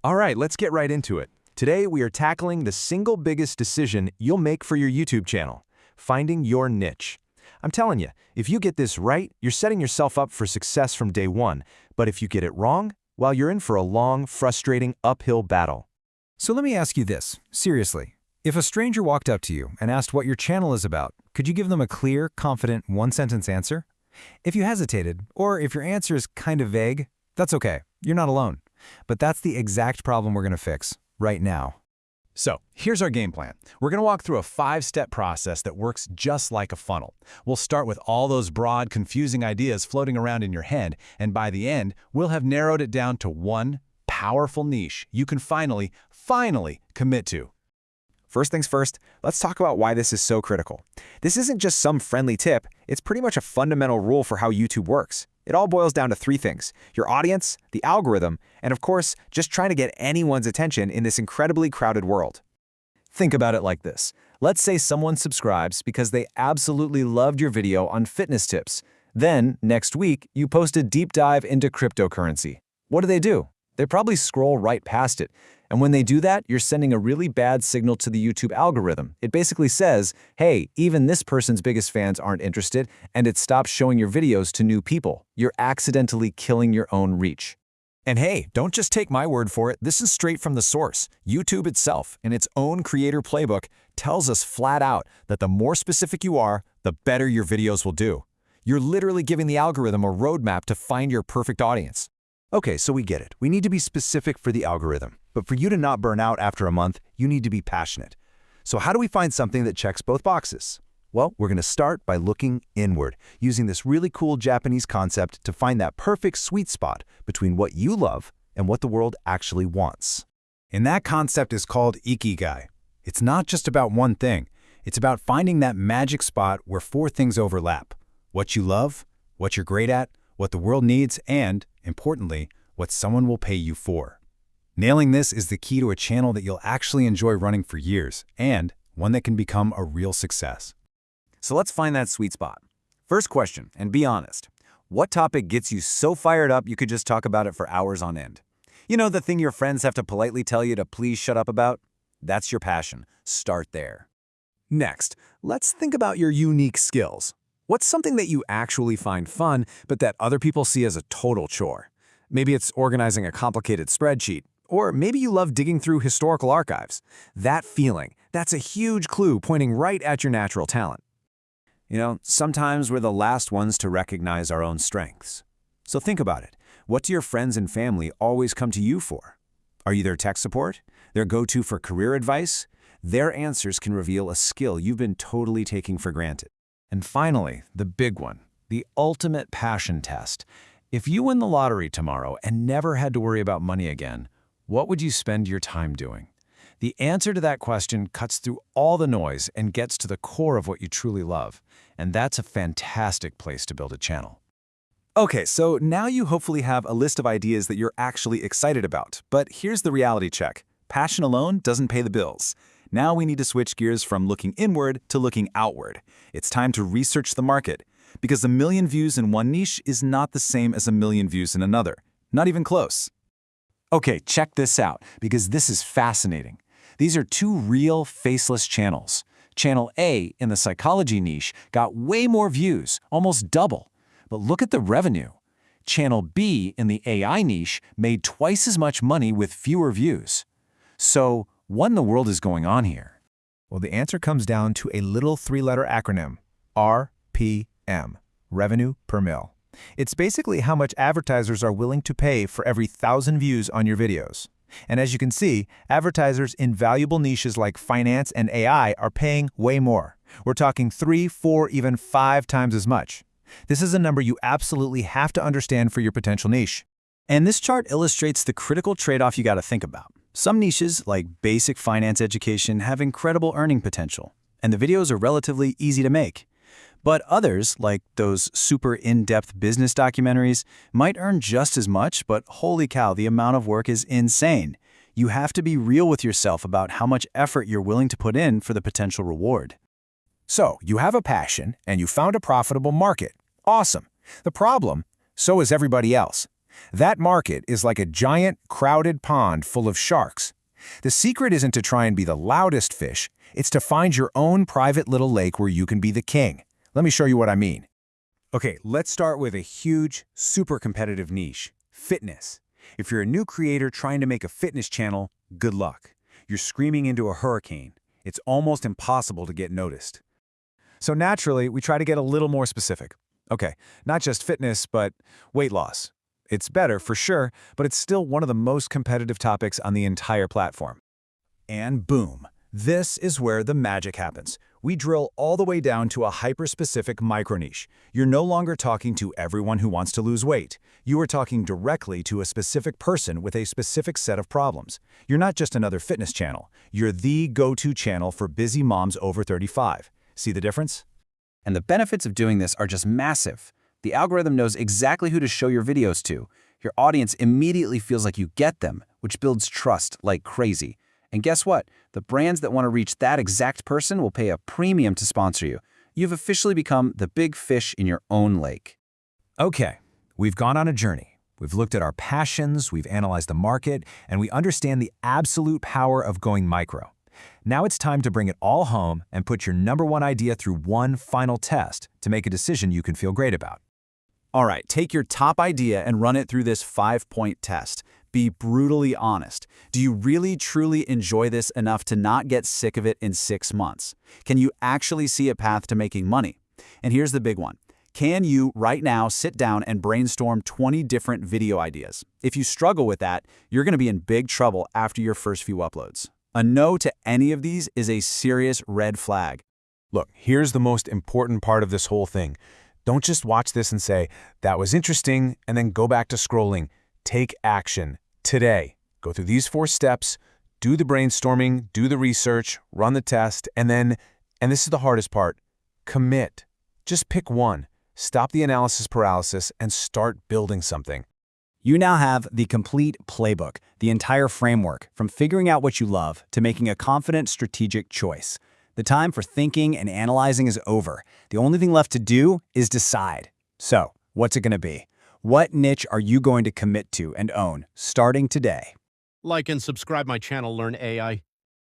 All right, let's get right into it. Today, we are tackling the single biggest decision you'll make for your YouTube channel, finding your niche. I'm telling you, if you get this right, you're setting yourself up for success from day one. But if you get it wrong, well, you're in for a long, frustrating, uphill battle. So let me ask you this, seriously. If a stranger walked up to you and asked what your channel is about, could you give them a clear, confident, one-sentence answer? If you hesitated, or if your answer is kind of vague, that's okay. You're not alone. But that's the exact problem we're going to fix, right now. So, here's our game plan. We're going to walk through a 5-step process that works just like a funnel. We'll start with all those broad, confusing ideas floating around in your head, and by the end, we'll have narrowed it down to one powerful niche you can finally commit to. First things first, let's talk about why this is so critical. This isn't just some friendly tip, it's pretty much a fundamental rule for how YouTube works. It all boils down to 3 things: your audience, the algorithm, and of course, just trying to get anyone's attention in this incredibly crowded world. Think about it like this. Let's say someone subscribes because they absolutely loved your video on fitness tips. Then, next week, you post a deep dive into cryptocurrency. What do? They probably scroll right past it. And when they do that, you're sending a really bad signal to the YouTube algorithm. It basically says, hey, even this person's biggest fans aren't interested, and it stops showing your videos to new people. You're accidentally killing your own reach. And hey, don't just take my word for it. This is straight from the source. YouTube itself, in its own creator playbook, tells us flat out that the more specific you are, the better your videos will do. You're literally giving the algorithm a roadmap to find your perfect audience. Okay, so we get it. We need to be specific for the algorithm. But for you to not burn out after a month, you need to be passionate. So how do we find something that checks both boxes? Well, we're going to start by looking inward, using this really cool Japanese concept to find that perfect sweet spot between what you love and what the world actually wants. And that concept is called Ikigai. It's not just about one thing. It's about finding that magic spot where 4 things overlap: what you love, what you're great at, what the world needs, and, importantly, what someone will pay you for. Nailing this is the key to a channel that you'll actually enjoy running for years, and one that can become a real success. So let's find that sweet spot. First question, and be honest. What topic gets you so fired up you could just talk about it for hours on end? You know, the thing your friends have to politely tell you to please shut up about? That's your passion. Start there. Next, let's think about your unique skills. What's something that you actually find fun, but that other people see as a total chore? Maybe it's organizing a complicated spreadsheet, or maybe you love digging through historical archives. That feeling, that's a huge clue pointing right at your natural talent. You know, sometimes we're the last ones to recognize our own strengths. So think about it. What do your friends and family always come to you for? Are you their tech support? Their go-to for career advice? Their answers can reveal a skill you've been totally taking for granted. And finally, the big one, the ultimate passion test. If you win the lottery tomorrow and never had to worry about money again, what would you spend your time doing? The answer to that question cuts through all the noise and gets to the core of what you truly love. And that's a fantastic place to build a channel. Okay, so now you hopefully have a list of ideas that you're actually excited about. But here's the reality check. Passion alone doesn't pay the bills. Now we need to switch gears from looking inward to looking outward. It's time to research the market, because a million views in one niche is not the same as a million views in another. Not even close. Okay, check this out, because this is fascinating. These are 2 real faceless channels. Channel A in the psychology niche got way more views, almost double. But look at the revenue. Channel B in the AI niche made twice as much money with fewer views. So, what in the world is going on here? Well, the answer comes down to a little 3-letter acronym, RPM, Revenue Per Mil. It's basically how much advertisers are willing to pay for every 1,000 views on your videos. And as you can see, advertisers in valuable niches like finance and AI are paying way more. We're talking 3, 4, even 5 times as much. This is a number you absolutely have to understand for your potential niche. And this chart illustrates the critical trade-off you got to think about. Some niches, like basic finance education, have incredible earning potential, and the videos are relatively easy to make. But others, like those super in-depth business documentaries, might earn just as much, but holy cow, the amount of work is insane. You have to be real with yourself about how much effort you're willing to put in for the potential reward. So, you have a passion, and you found a profitable market. Awesome. The problem, so is everybody else. That market is like a giant, crowded pond full of sharks. The secret isn't to try and be the loudest fish, it's to find your own private little lake where you can be the king. Let me show you what I mean. Okay, let's start with a huge, super competitive niche, fitness. If you're a new creator trying to make a fitness channel, good luck. You're screaming into a hurricane. It's almost impossible to get noticed. So naturally, we try to get a little more specific. Okay, not just fitness, but weight loss. It's better, for sure, but it's still one of the most competitive topics on the entire platform. And boom, this is where the magic happens. We drill all the way down to a hyper-specific micro-niche. You're no longer talking to everyone who wants to lose weight. You are talking directly to a specific person with a specific set of problems. You're not just another fitness channel. You're the go-to channel for busy moms over 35. See the difference? And the benefits of doing this are just massive. The algorithm knows exactly who to show your videos to. Your audience immediately feels like you get them, which builds trust like crazy. And guess what? The brands that want to reach that exact person will pay a premium to sponsor you. You've officially become the big fish in your own lake. Okay, we've gone on a journey. We've looked at our passions, we've analyzed the market, and we understand the absolute power of going micro. Now it's time to bring it all home and put your #1 idea through one final test to make a decision you can feel great about. All right, take your top idea and run it through this 5-point test. Be brutally honest. Do you really, truly enjoy this enough to not get sick of it in 6 months? Can you actually see a path to making money? And here's the big one. Can you, right now, sit down and brainstorm 20 different video ideas? If you struggle with that, you're going to be in big trouble after your first few uploads. A no to any of these is a serious red flag. Look, here's the most important part of this whole thing. Don't just watch this and say, that was interesting, and then go back to scrolling. Take action. Today. Go through these 4 steps, do the brainstorming, do the research, run the test, and then, and this is the hardest part, commit. Just pick one. Stop the analysis paralysis and start building something. You now have the complete playbook, the entire framework, from figuring out what you love to making a confident strategic choice. The time for thinking and analyzing is over. The only thing left to do is decide. So, what's it going to be? What niche are you going to commit to and own, starting today? Like and subscribe my channel, Learn AI.